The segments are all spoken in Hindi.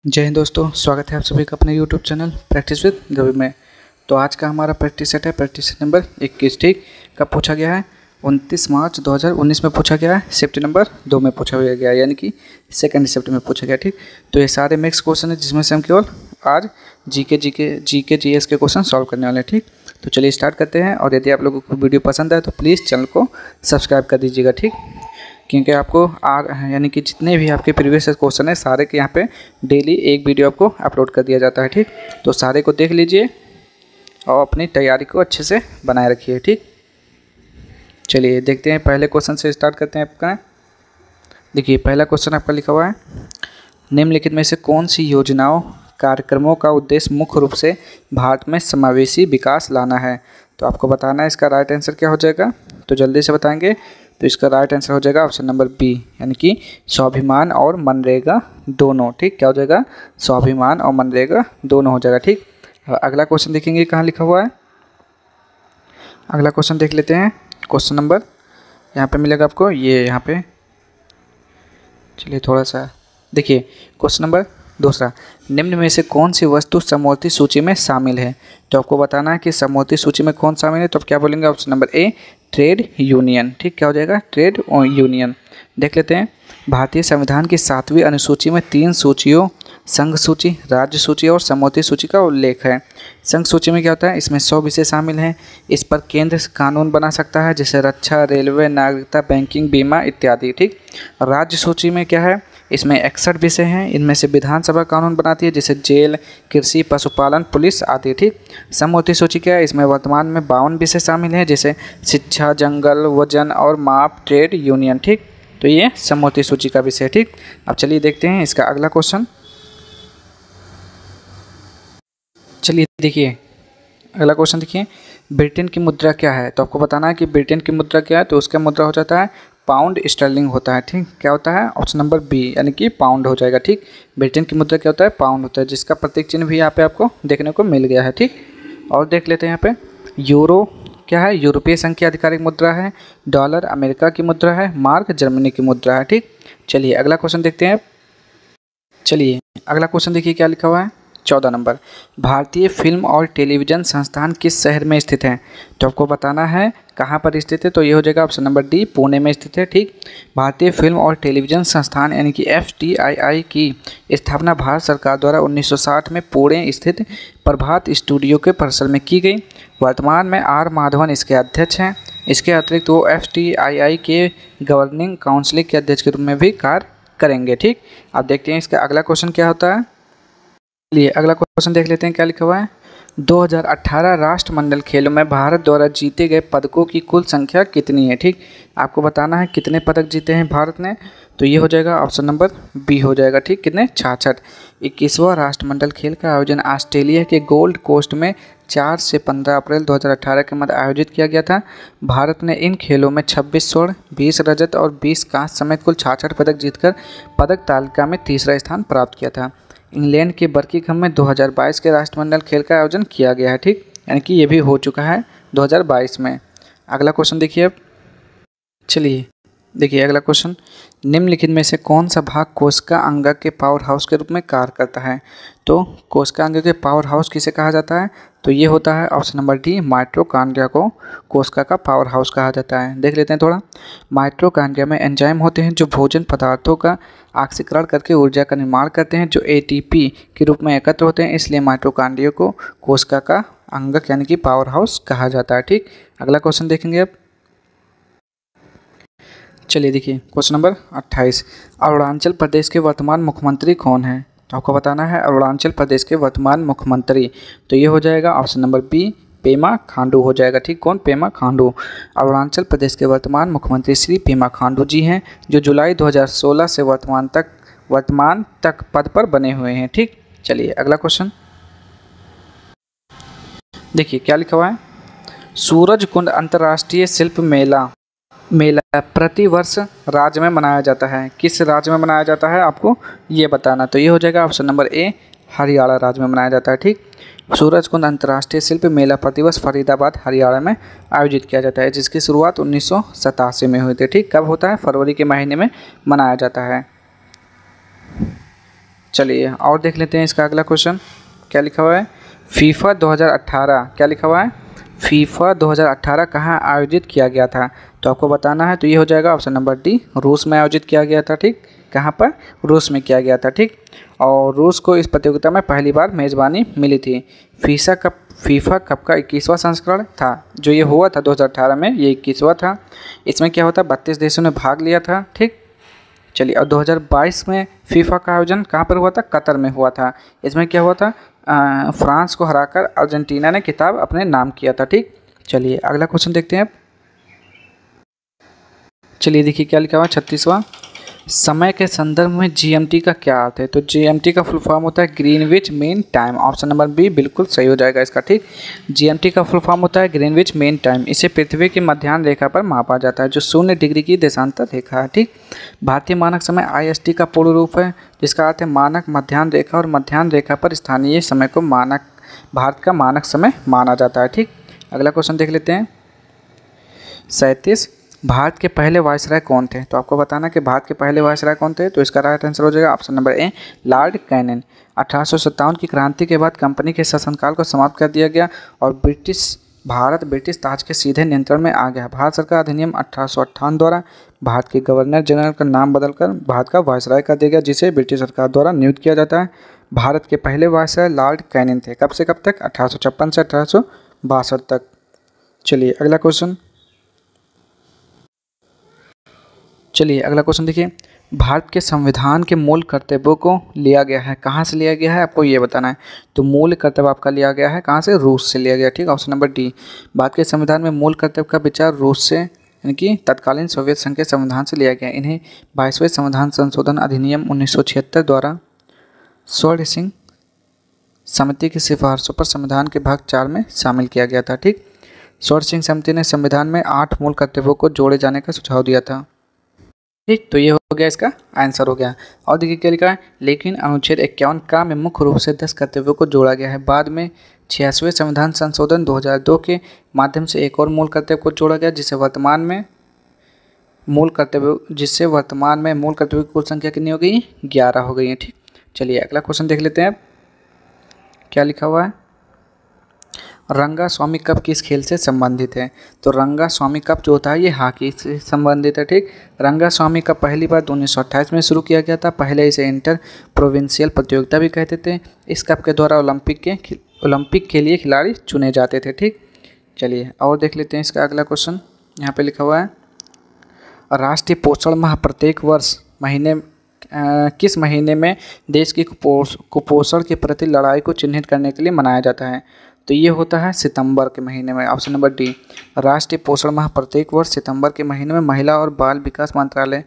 जय हिंद दोस्तों, स्वागत है आप सभी का अपने YouTube channel practice with Ravi में। तो आज का हमारा प्रैक्टिस सेट है प्रैक्टिस सेट नंबर 21। ठीक, कब पूछा गया है? 29 मार्च 2019 में पूछा गया है, शिफ्ट नंबर 2 में पूछा गया है, यानी कि सेकंड शिफ्ट में पूछा गया। ठीक, तो ये सारे मिक्स क्वेश्चन है जिसमें से हम केवल आज जीके जीएस के क्वेश्चन सॉल्व करने वाले हैं। ठीक, तो चलिए स्टार्ट करते हैं। और यदि आप लोगों को वीडियो पसंद आए तो प्लीज़ चैनल को सब्सक्राइब कर दीजिएगा। ठीक, क्योंकि आपको यानी कि जितने भी आपके प्रीवियस क्वेश्चन है सारे के यहाँ पे डेली एक वीडियो आपको अपलोड कर दिया जाता है। ठीक, तो सारे को देख लीजिए और अपनी तैयारी को अच्छे से बनाए रखिए। ठीक, चलिए देखते हैं, पहले क्वेश्चन से स्टार्ट करते हैं आपका। देखिए पहला क्वेश्चन आपका लिखा हुआ है, निम्नलिखित में से कौन सी योजनाओं कार्यक्रमों का उद्देश्य मुख्य रूप से भारत में समावेशी विकास लाना है। तो आपको बताना है इसका राइट आंसर क्या हो जाएगा। तो जल्दी से बताएंगे। तो इसका राइट आंसर हो जाएगा ऑप्शन नंबर बी, यानी कि स्वाभिमान और मनरेगा दोनों। ठीक, क्या हो जाएगा? स्वाभिमान और मनरेगा दोनों हो जाएगा। ठीक, अगला क्वेश्चन देखेंगे कहाँ लिखा हुआ है। अगला क्वेश्चन देख लेते हैं। क्वेश्चन नंबर यहाँ पे मिलेगा आपको, ये यहाँ पे चलिए थोड़ा सा देखिए। क्वेश्चन नंबर दूसरा, निम्न में से कौन सी वस्तु समवर्ती सूची में शामिल है। तो आपको बताना है कि समवर्ती सूची में कौन शामिल है। तो आप क्या बोलेंगे? Option number A, trade union. ठीक, क्या हो जाएगा? Trade union. देख लेते हैं, भारतीय संविधान की 7वीं अनुसूची में 3 सूचियों संघ सूची, राज्य सूची और समवर्ती सूची का उल्लेख है। संघ सूची में क्या होता है? इसमें 100 विषय शामिल हैं। इस पर केंद्र कानून बना सकता है, जैसे रक्षा, रेलवे, नागरिकता, बैंकिंग, बीमा इत्यादि। ठीक, राज्य सूची में क्या है? इसमें 61 विषय हैं। इनमें से विधानसभा कानून बनाती है, जैसे जेल, कृषि, पशुपालन, पुलिस आदि। ठीक, समवर्ती सूची क्या है? इसमें वर्तमान में 52 विषय शामिल हैं, जैसे शिक्षा, जंगल, वजन और माप, ट्रेड यूनियन। ठीक, तो ये समवर्ती सूची का विषय है। ठीक, अब चलिए देखते हैं इसका अगला क्वेश्चन। चलिए देखिए अगला क्वेश्चन देखिए, ब्रिटेन की मुद्रा क्या है। तो आपको बताना है कि ब्रिटेन की मुद्रा क्या है। तो उसका मुद्रा हो जाता है पाउंड स्टर्लिंग होता है। ठीक, क्या होता है? ऑप्शन नंबर बी, यानी कि पाउंड हो जाएगा। ठीक, ब्रिटेन की मुद्रा क्या होता है? पाउंड होता है, जिसका प्रतीक चिन्ह भी यहाँ पे आपको देखने को मिल गया है। ठीक, और देख लेते हैं यहाँ पे, यूरो क्या है? यूरोपीय संघ की आधिकारिक मुद्रा है। डॉलर अमेरिका की मुद्रा है। मार्क जर्मनी की मुद्रा है। ठीक, चलिए अगला क्वेश्चन देखते हैं। चलिए अगला क्वेश्चन देखिए क्या लिखा हुआ है। 14 नंबर, भारतीय फिल्म और टेलीविज़न संस्थान किस शहर में स्थित है। तो आपको बताना है कहाँ पर स्थित है। तो ये हो जाएगा ऑप्शन नंबर डी, पुणे में स्थित है। ठीक, भारतीय फिल्म और टेलीविज़न संस्थान यानी कि FTII की स्थापना भारत सरकार द्वारा 1960 में पुणे स्थित प्रभात स्टूडियो के परिसर में की गई। वर्तमान में R माधवन इसके अध्यक्ष हैं। इसके अतिरिक्त वो FTII के गवर्निंग काउंसिल के अध्यक्ष के रूप में भी कार्य करेंगे। ठीक, अब देखते हैं इसका अगला क्वेश्चन क्या होता है। चलिए अगला क्वेश्चन देख लेते हैं क्या लिखा हुआ है। 2018 राष्ट्रमंडल खेलों में भारत द्वारा जीते गए पदकों की कुल संख्या कितनी है। ठीक, आपको बताना है कितने पदक जीते हैं भारत ने। तो ये हो जाएगा ऑप्शन नंबर बी हो जाएगा। ठीक, कितने? 66। 21वां राष्ट्रमंडल खेल का आयोजन ऑस्ट्रेलिया के गोल्ड कोस्ट में 4 से 15 अप्रैल 2018 के मध्य आयोजित किया गया था। भारत ने इन खेलों में 26 स्वर्ण, 20 रजत और 20 कांस्य समेत कुल 66 पदक जीतकर पदक तालिका में तीसरा स्थान प्राप्त किया था। इंग्लैंड के बर्किंघम में 2022 के राष्ट्रमंडल खेल का आयोजन किया गया है। ठीक, यानी कि ये भी हो चुका है 2022 में। अगला क्वेश्चन देखिए अब। चलिए देखिए अगला क्वेश्चन, निम्नलिखित में से कौन सा भाग कोशिका अंगक के पावर हाउस के रूप में कार्य करता है। तो कोशिका अंग के पावर हाउस किसे कहा जाता है। तो ये होता है ऑप्शन नंबर डी, माइटोकॉन्ड्रिया को कोशिका का पावर हाउस कहा जाता है। देख लेते हैं थोड़ा। माइटोकॉन्ड्रिया में एंजाइम होते हैं जो भोजन पदार्थों का ऑक्सीकरण करके ऊर्जा का निर्माण करते हैं, जो ATP के रूप में एकत्र होते हैं। इसलिए माइटोकॉन्ड्रिया को कोशिका का अंगक यानी कि पावर हाउस कहा जाता है। ठीक, अगला क्वेश्चन देखेंगे अब। चलिए देखिए क्वेश्चन नंबर 28, अरुणाचल प्रदेश के वर्तमान मुख्यमंत्री कौन हैं। तो आपको बताना है अरुणाचल प्रदेश के वर्तमान मुख्यमंत्री। तो ये हो जाएगा option number B, Pema Khandu हो जाएगा। ठीक, कौन? पेमा खांडू। अरुणाचल प्रदेश के वर्तमान मुख्यमंत्री श्री पेमा खांडू जी हैं, जो जुलाई 2016 से वर्तमान तक पद पर बने हुए हैं। ठीक, चलिए अगला क्वेश्चन देखिए क्या लिखा हुआ है। सूरजकुंड अंतर्राष्ट्रीय शिल्प मेला प्रतिवर्ष राज्य में मनाया जाता है। किस राज्य में मनाया जाता है आपको ये बताना। तो ये हो जाएगा ऑप्शन नंबर ए, हरियाणा राज्य में मनाया जाता है। ठीक, सूरजकुंड अंतर्राष्ट्रीय शिल्प मेला प्रतिवर्ष फरीदाबाद हरियाणा में आयोजित किया जाता है, जिसकी शुरुआत 1987 में हुई थी। ठीक, कब होता है? फरवरी के महीने में मनाया जाता है। चलिए और देख लेते हैं इसका अगला क्वेश्चन क्या लिखा हुआ है। फीफा 2018 क्या लिखा हुआ है, फीफा 2018 कहाँ आयोजित किया गया था, तो आपको बताना है। तो ये हो जाएगा ऑप्शन नंबर डी, रूस में आयोजित किया गया था। ठीक, कहाँ पर, रूस में किया गया था। ठीक, और रूस को इस प्रतियोगिता में पहली बार मेज़बानी मिली थी। फीफा कप का 21वां संस्करण था जो ये हुआ था 2018 में, ये 21वां था। इसमें क्या होता, 32 देशों ने भाग लिया था। ठीक, चलिए, और 2022 में फीफा का आयोजन कहाँ पर हुआ था, कतर में हुआ था। इसमें क्या हुआ था, फ्रांस को हराकर अर्जेंटीना ने खिताब अपने नाम किया था। ठीक, चलिए अगला क्वेश्चन देखते हैं। चलिए देखिए क्या लिखा हुआ है 36वां, समय के संदर्भ में जीएमटी का क्या अर्थ है, तो जीएमटी का फुल फॉर्म होता है Greenwich mean time. Option number B बिल्कुल सही हो जाएगा इसका। ठीक, जीएमटी का फुल फॉर्म होता है ग्रीनविच मीन टाइम। इसे पृथ्वी की मध्याह्न रेखा पर मापा जाता है जो 0 डिग्री की देशांतर रेखा है। ठीक, भारतीय मानक समय आईएसटी का पूर्ण रूप है जिसका अर्थ है मानक मध्याह्न रेखा, और मध्याह्न रेखा पर स्थानीय समय को भारत का मानक समय माना जाता है। ठीक, अगला क्वेश्चन देख लेते हैं 37, भारत के पहले वायसराय कौन थे, तो आपको बताना कि भारत के पहले वायसराय कौन थे। तो इसका राइट आंसर हो जाएगा option number A, Lord Canning. 1857 की क्रांति के बाद कंपनी के शासनकाल को समाप्त कर दिया गया और ब्रिटिश ताज के सीधे नियंत्रण में आ गया। भारत सरकार अधिनियम 1858 द्वारा भारत के गवर्नर जनरल का नाम बदलकर भारत का वायसराय कर दिया गया, जिसे ब्रिटिश सरकार द्वारा नियुक्त किया जाता है। भारत के पहले वायसराय लॉर्ड कैनिंग थे। कब से कब तक, 1856 से 1862 तक। चलिए अगला क्वेश्चन देखिए, भारत के संविधान के मूल कर्तव्यों को लिया गया है, कहाँ से लिया गया है आपको ये बताना है। तो मूल कर्तव्य आपका लिया गया है कहाँ से, रूस से लिया गया। ठीक, ऑप्शन नंबर डी, भारत के संविधान में मूल कर्तव्य का विचार रूस से यानी कि तत्कालीन सोवियत संघ के संविधान से लिया गया। इन्हें 22वें संविधान संशोधन अधिनियम 1976 द्वारा स्वर्ण सिंह समिति की सिफारिशों पर संविधान के भाग 4 में शामिल किया गया था। ठीक, स्वर्ण सिंह समिति ने संविधान में 8 मूल कर्तव्यों को जोड़े जाने का सुझाव दिया था। ठीक, तो ये हो गया इसका आंसर हो गया। और देखिए क्या लिखा है, लेकिन अनुच्छेद 51 का में मुख्य रूप से 10 कर्तव्यों को जोड़ा गया है। बाद में 86वें संविधान संशोधन 2002 के माध्यम से एक और मूल कर्तव्य को जोड़ा गया, जिससे वर्तमान में मूल कर्तव्यों की कुल संख्या कितनी हो गई, 11 हो गई है। ठीक, चलिए अगला क्वेश्चन देख लेते हैं क्या लिखा हुआ है। रंगा स्वामी कप किस खेल से संबंधित है, तो रंगा स्वामी कप जो होता है ये हॉकी से संबंधित है। ठीक, रंगा स्वामी कप पहली बार 1928 में शुरू किया गया था। पहले इसे इंटर प्रोविंशियल प्रतियोगिता भी कहते थे। इस कप के द्वारा ओलंपिक के लिए खिलाड़ी चुने जाते थे। ठीक, चलिए और देख लेते हैं इसका अगला क्वेश्चन। यहाँ पे लिखा हुआ है, राष्ट्रीय पोषण माह प्रत्येक वर्ष किस महीने में देश की कुपोषण के प्रति लड़ाई को चिन्हित करने के लिए मनाया जाता है, तो ये होता है सितंबर के महीने में। ऑप्शन नंबर डी, राष्ट्रीय पोषण माह प्रत्येक वर्ष सितंबर के महीने में महिला और बाल विकास मंत्रालय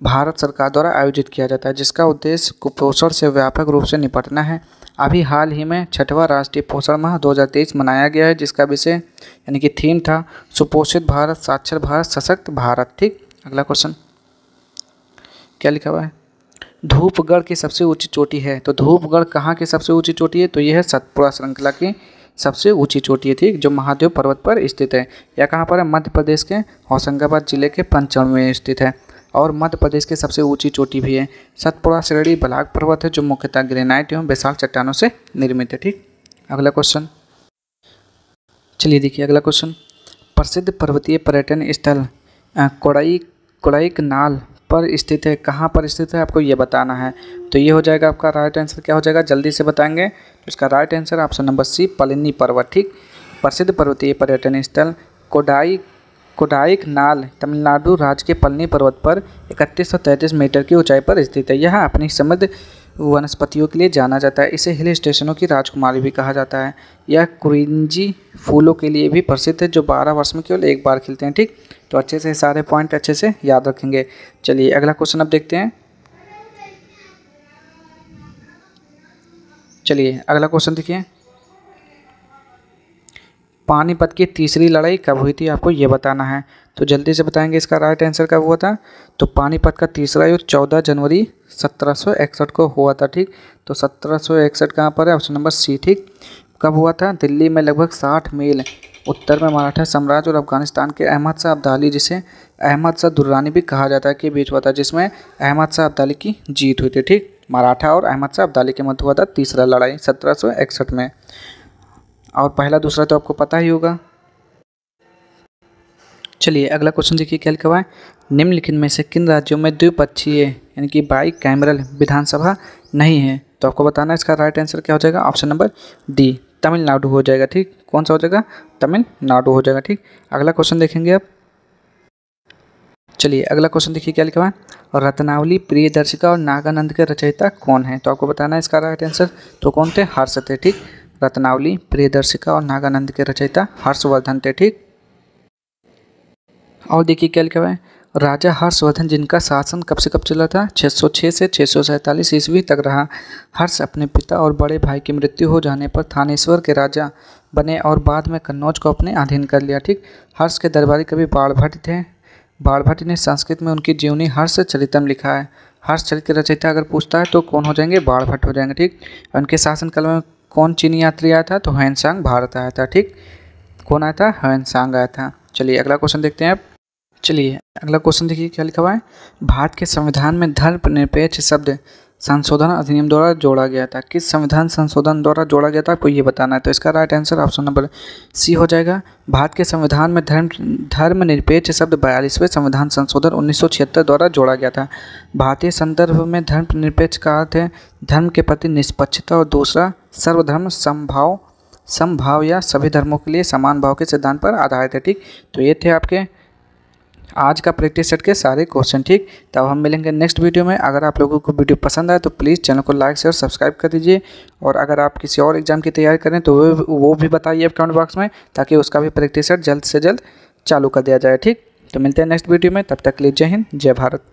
भारत सरकार द्वारा आयोजित किया जाता है, जिसका उद्देश्य कुपोषण से व्यापक रूप से निपटना है। अभी हाल ही में 6वां राष्ट्रीय पोषण माह 2023 मनाया गया है, जिसका विषय यानी कि थीम था सुपोषित भारत, साक्षर भारत, सशक्त भारत। ठीक, अगला क्वेश्चन क्या लिखा हुआ है, धूपगढ़ की सबसे ऊंची चोटी है, तो धूपगढ़ कहाँ की सबसे ऊंची चोटी है, तो यह है सतपुड़ा श्रृंखला की सबसे ऊंची चोटी है। ठीक, जो महादेव पर्वत पर स्थित है। यह कहाँ पर है, मध्य प्रदेश के होशंगाबाद जिले के पंचमढ़ी में स्थित है और मध्य प्रदेश की सबसे ऊंची चोटी भी है। सतपुड़ा श्रेणी बलाक पर्वत है जो मुख्यतः ग्रेनाइट एवं विशाल चट्टानों से निर्मित है। ठीक, अगला क्वेश्चन चलिए देखिए अगला क्वेश्चन, प्रसिद्ध पर्वतीय पर्यटन स्थल कोडाईकनाल पर स्थित है, कहाँ पर स्थित है आपको ये बताना है। तो ये हो जाएगा आपका राइट आंसर, क्या हो जाएगा जल्दी से बताएंगे। तो इसका right answer option number C, Palani पर्वत। ठीक, प्रसिद्ध पर्वतीय पर्यटन स्थल कोडाईकनाल तमिलनाडु राज्य के पलनी पर्वत पर 3133 मीटर की ऊंचाई पर स्थित है। यह अपनी समृद्ध वनस्पतियों के लिए जाना जाता है। इसे हिल स्टेशनों की राजकुमारी भी कहा जाता है। यह कुरिंजी फूलों के लिए भी प्रसिद्ध है जो 12 वर्ष में केवल एक बार खिलते हैं। ठीक, तो अच्छे से सारे पॉइंट अच्छे से याद रखेंगे। चलिए अगला क्वेश्चन अब देखते हैं। चलिए अगला क्वेश्चन देखिए, पानीपत की तीसरी लड़ाई कब हुई थी आपको ये बताना है। तो जल्दी से बताएंगे इसका राइट आंसर कब हुआ था। तो पानीपत का तीसरा युद्ध 14 जनवरी 1761 को हुआ था। ठीक, तो 1761 कहाँ पर है, ऑप्शन नंबर सी। ठीक, कब हुआ था, दिल्ली में लगभग 60 मील उत्तर में मराठा साम्राज्य और अफगानिस्तान के अहमद शाह अब्दाली, जिसे अहमद शाह दुर्रानी भी कहा जाता है, के बीच हुआ था, जिसमें अहमद शाह अब्दाली की जीत हुई थी। ठीक, मराठा और अहमद शाह अब्दाली के मध्य हुआ था तीसरा लड़ाई 1761 में। और पहला दूसरा तो आपको पता ही होगा। चलिए अगला क्वेश्चन देखिए क्या लिखा हुआ है, निम्नलिखित में से किन राज्यों में द्विपक्षीय यानी कि बाई कैमरल विधानसभा नहीं है। तो आपको बताना है इसका राइट आंसर क्या हो जाएगा, ऑप्शन नंबर डी तमिलनाडु हो जाएगा। ठीक, कौन सा हो जाएगा, तमिलनाडु हो जाएगा। ठीक, अगला क्वेश्चन देखेंगे अब। चलिए अगला क्वेश्चन देखिए क्या लिखा हुआ है, और रत्नावली प्रियदर्शिका और नागानंद के रचयिता कौन है। तो आपको बताना है इसका राइट आंसर। तो कौन थे, हर्ष थे। ठीक, रत्नावली प्रियदर्शिका और नागानंद के रचयिता हर्षवर्धन थे। ठीक, और देखिए क्या लिखा हुआ है, राजा हर्षवर्धन जिनका शासन कब से कब चला था, 606 से 647 ईस्वी तक रहा। हर्ष अपने पिता और बड़े भाई की मृत्यु हो जाने पर थानेश्वर के राजा बने और बाद में कन्नौज को अपने अधीन कर लिया। ठीक, हर्ष के दरबारी कवि बाणभट्ट थे। बाणभट्ट ने संस्कृत में उनकी जीवनी हर्षचरितम लिखा है। हर्षचरित के रचयिता अगर पूछता है तो कौन हो जाएंगे, बाणभट्ट हो जाएंगे। ठीक, उनके शासनकाल में कौन चीनी यात्री आया था, तो ह्वेनसांग भारत आया था। ठीक, कौन आया था, ह्वेनसांग आया था। चलिए अगला क्वेश्चन देखते हैं अब। चलिए अगला क्वेश्चन देखिए क्या लिखा हुआ है, भारत के संविधान में धर्मनिरपेक्ष शब्द संशोधन अधिनियम द्वारा जोड़ा गया था। किस संविधान संशोधन द्वारा जोड़ा गया था, आपको ये बताना है। तो इसका right answer option number C हो जाएगा। भारत के संविधान में धर्मनिरपेक्ष शब्द 42वें संविधान संशोधन 1976 द्वारा जोड़ा गया था। भारतीय संदर्भ में धर्मनिरपेक्ष का अर्थ है धर्म के प्रति निष्पक्षता, और दूसरा सर्वधर्म समभाव या सभी धर्मों के लिए समान भाव के सिद्धांत पर आधारित है। ठीक, तो ये थे आपके आज का प्रैक्टिस सेट के सारे क्वेश्चन। ठीक, तब हम मिलेंगे नेक्स्ट वीडियो में। अगर आप लोगों को वीडियो पसंद आए तो प्लीज़ चैनल को लाइक शेयर सब्सक्राइब कर दीजिए, और अगर आप किसी और एग्जाम की तैयारी करें तो वो भी बताइए कमेंट बॉक्स में, ताकि उसका भी प्रैक्टिस सेट जल्द से जल्द चालू कर दिया जाए। ठीक, तो मिलते हैं नेक्स्ट वीडियो में, तब तक के लिए जय हिंद जय भारत।